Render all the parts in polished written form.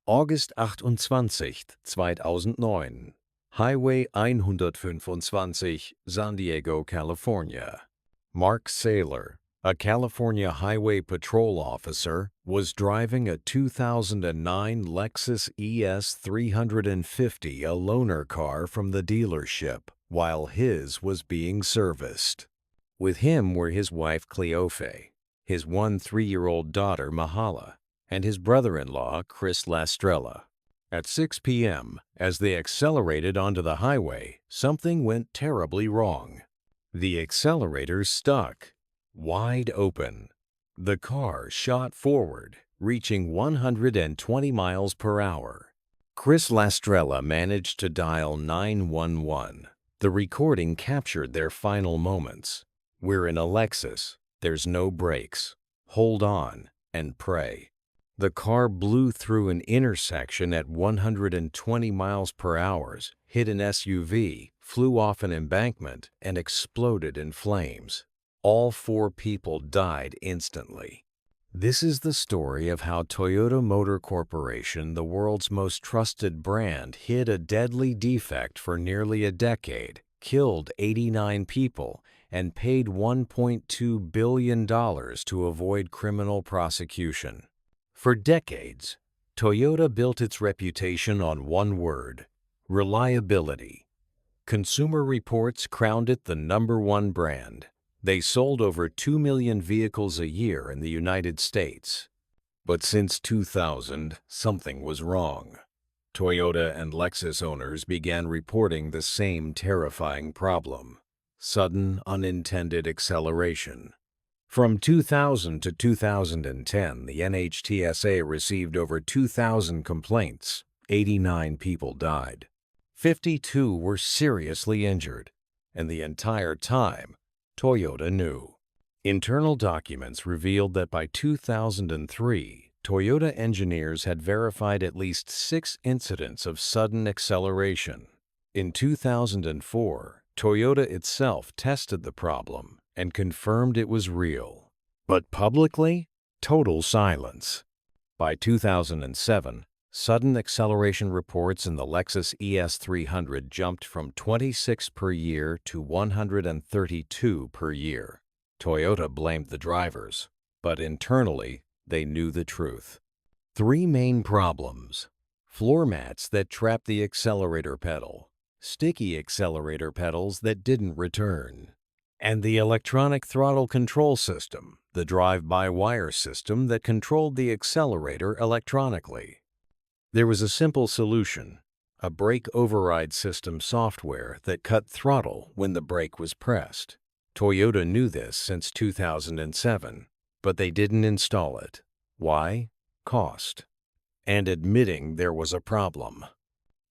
August 28, 2009. Highway 125, San Diego, California. Mark Saylor, a California Highway Patrol officer, was driving a 2009 Lexus ES350, a loaner car from the dealership, while his was being serviced. With him were his wife Cleofe, his 3-year-old daughter Mahala, and his brother-in-law Chris Lastrella. At 6 p.m., as they accelerated onto the highway, something went terribly wrong. The accelerator stuck, wide open. The car shot forward, reaching 120 miles per hour. Chris Lastrella managed to dial 911. The recording captured their final moments. "We're in a Lexus. There's no brakes. Hold on and pray." The car blew through an intersection at 120 miles per hour, hit an SUV, flew off an embankment, and exploded in flames. All 4 people died instantly. This is the story of how Toyota Motor Corporation, the world's most trusted brand, hid a deadly defect for nearly a decade, killed 89 people, and paid $1.2 billion to avoid criminal prosecution. For decades, Toyota built its reputation on one word: reliability. Consumer Reports crowned it the #1 brand. They sold over 2 million vehicles a year in the United States. But since 2000, something was wrong. Toyota and Lexus owners began reporting the same terrifying problem: sudden, unintended acceleration. From 2000 to 2010, the NHTSA received over 2,000 complaints. 89 people died. 52 were seriously injured, and the entire time, Toyota knew. Internal documents revealed that by 2003, Toyota engineers had verified at least 6 incidents of sudden acceleration. In 2004, Toyota itself tested the problem and confirmed it was real. But publicly, total silence. By 2007, sudden acceleration reports in the Lexus ES300 jumped from 26 per year to 132 per year. Toyota blamed the drivers, but internally, they knew the truth. 3 main problems: floor mats that trapped the accelerator pedal, sticky accelerator pedals that didn't return, and the electronic throttle control system, the drive-by-wire system that controlled the accelerator electronically. There was a simple solution: a brake override system software that cut throttle when the brake was pressed. Toyota knew this since 2007, but they didn't install it. Why? Cost. And admitting there was a problem.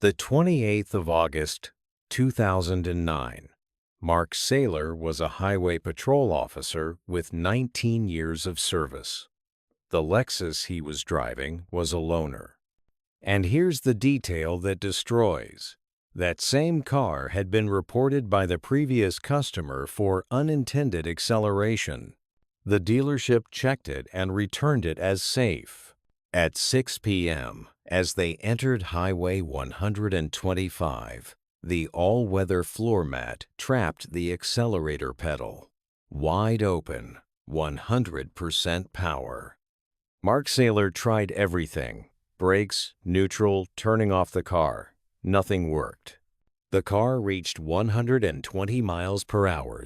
The 28th of August, 2009. Mark Saylor was a highway patrol officer with 19 years of service. The Lexus he was driving was a loaner. And here's the detail that destroys. That same car had been reported by the previous customer for unintended acceleration. The dealership checked it and returned it as safe. At 6 p.m., as they entered Highway 125, the all-weather floor mat trapped the accelerator pedal. Wide open, 100% power. Mark Saylor tried everything: brakes, neutral, turning off the car. Nothing worked. The car reached 120 miles per hour.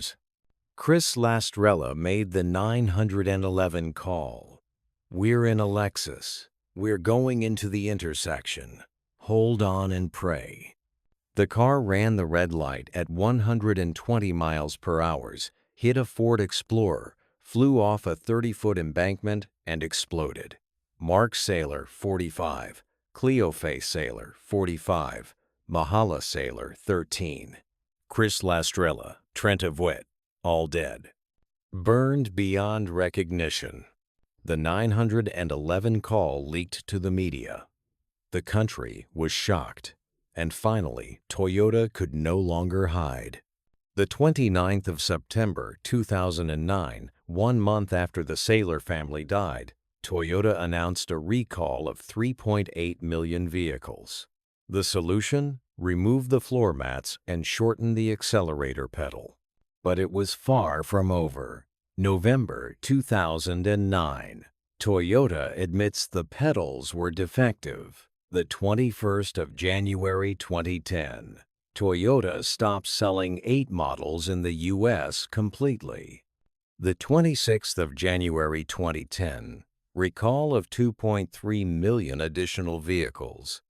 Chris Lastrella made the 911 call. "We're in a Lexus. We're going into the intersection. Hold on and pray." The car ran the red light at 120 miles per hour, hit a Ford Explorer, flew off a 30-foot embankment, and exploded. Mark Saylor, 45. Cleofe Saylor, 45. Mahala Saylor, 13. Chris Lastrella, Trent of Witt, all dead. Burned beyond recognition. The 911 call leaked to the media. The country was shocked. And finally, Toyota could no longer hide. The 29th of September, 2009, 1 month after the Saylor family died, Toyota announced a recall of 3.8 million vehicles. The solution? Remove the floor mats and shorten the accelerator pedal. But it was far from over. November 2009. Toyota admits the pedals were defective. The 21st of January 2010. Toyota stops selling 8 models in the U.S. completely. The 26th of January 2010. Recall of 2.3 million additional vehicles.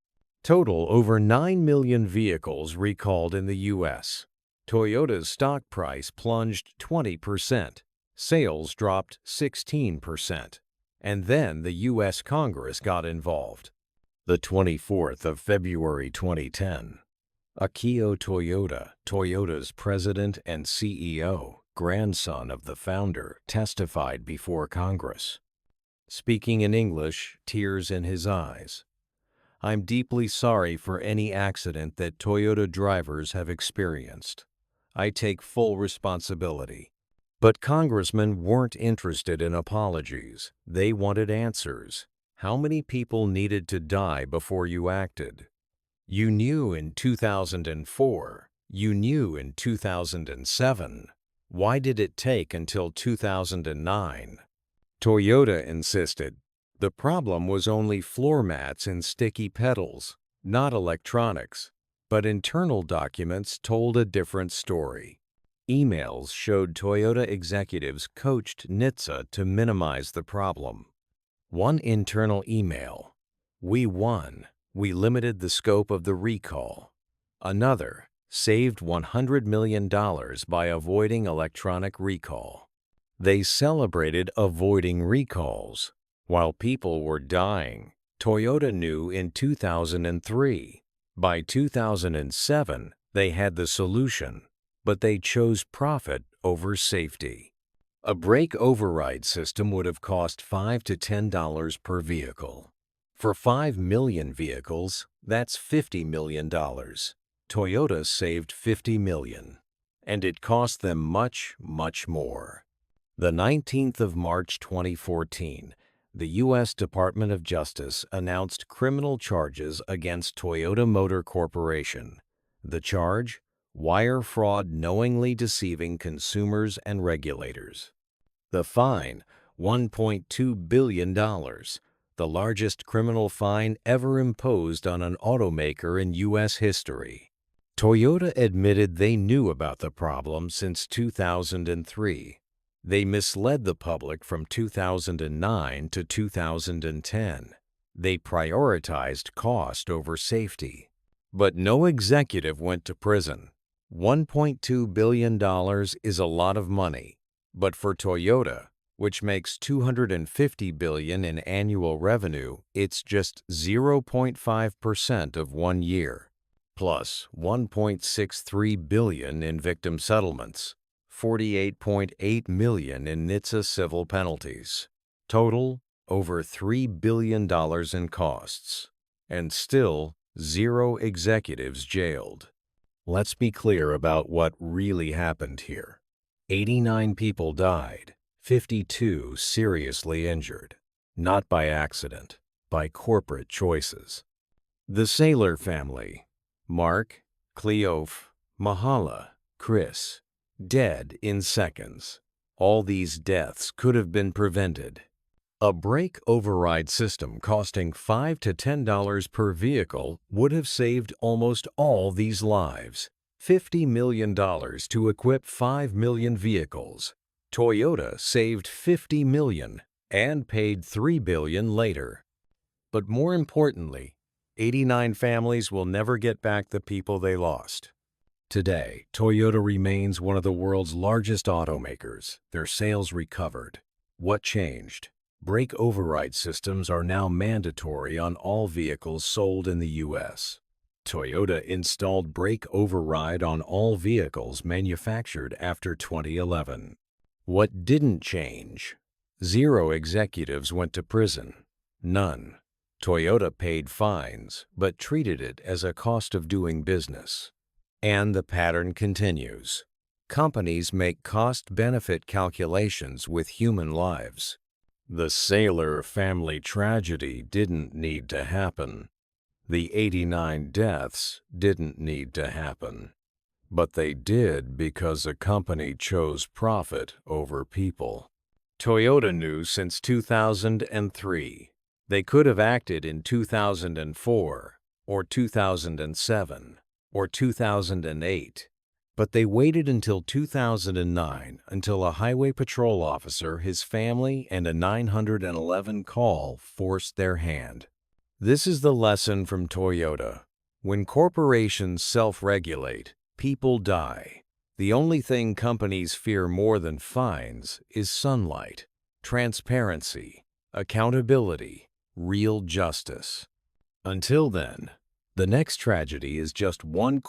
Total over 9 million vehicles recalled in the U.S. Toyota's stock price plunged 20%. Sales dropped 16%. And then the U.S. Congress got involved. The 24th of February 2010. Akio Toyoda, Toyota's president and CEO, grandson of the founder, testified before Congress. Speaking in English, tears in his eyes. I'm deeply sorry for any accident that Toyota drivers have experienced. I take full responsibility. But congressmen weren't interested in apologies. They wanted answers. How many people needed to die before you acted? You knew in 2004. You knew in 2007. Why did it take until 2009? Toyota insisted the problem was only floor mats and sticky pedals, not electronics. But internal documents told a different story. Emails showed Toyota executives coached NHTSA to minimize the problem. One internal email: "We won. We limited the scope of the recall." Another: "Saved $100 million by avoiding electronic recall." They celebrated avoiding recalls. While people were dying, Toyota knew in 2003. By 2007, they had the solution, but they chose profit over safety. A brake override system would have cost $5 to $10 per vehicle. For 5 million vehicles, that's $50 million. Toyota saved $50 million, and it cost them much, much more. The 19th of March 2014, the U.S. Department of Justice announced criminal charges against Toyota Motor Corporation. The charge? Wire fraud knowingly deceiving consumers and regulators. The fine? $1.2 billion, the largest criminal fine ever imposed on an automaker in U.S. history. Toyota admitted they knew about the problem since 2003. They misled the public from 2009 to 2010. They prioritized cost over safety. But no executive went to prison. $1.2 billion is a lot of money. But for Toyota, which makes $250 billion in annual revenue, it's just 0.5% of 1 year. Plus $1.63 billion in victim settlements. $48.8 million in NHTSA civil penalties. Total, over $3 billion in costs. And still, 0 executives jailed. Let's be clear about what really happened here. 89 people died, 52 seriously injured. Not by accident, by corporate choices. The Saylor family: Mark, Cleof, Mahala, Chris. Dead in seconds. All these deaths could have been prevented. A brake override system costing $5 to $10 per vehicle would have saved almost all these lives. $50 million to equip 5 million vehicles. Toyota saved $50 million and paid $3 billion later. But more importantly, 89 families will never get back the people they lost. Today, Toyota remains one of the world's largest automakers. Their sales recovered. What changed? Brake override systems are now mandatory on all vehicles sold in the U.S. Toyota installed brake override on all vehicles manufactured after 2011. What didn't change? 0 executives went to prison. None. Toyota paid fines, but treated it as a cost of doing business. And the pattern continues. Companies make cost-benefit calculations with human lives. The Saylor family tragedy didn't need to happen. The 89 deaths didn't need to happen. But they did because a company chose profit over people. Toyota knew since 2003. They could have acted in 2004, or 2007, or 2008. But they waited until 2009 until a highway patrol officer, his family, and a 911 call forced their hand. This is the lesson from Toyota. When corporations self-regulate, people die. The only thing companies fear more than fines is sunlight, transparency, accountability, real justice. Until then, the next tragedy is just one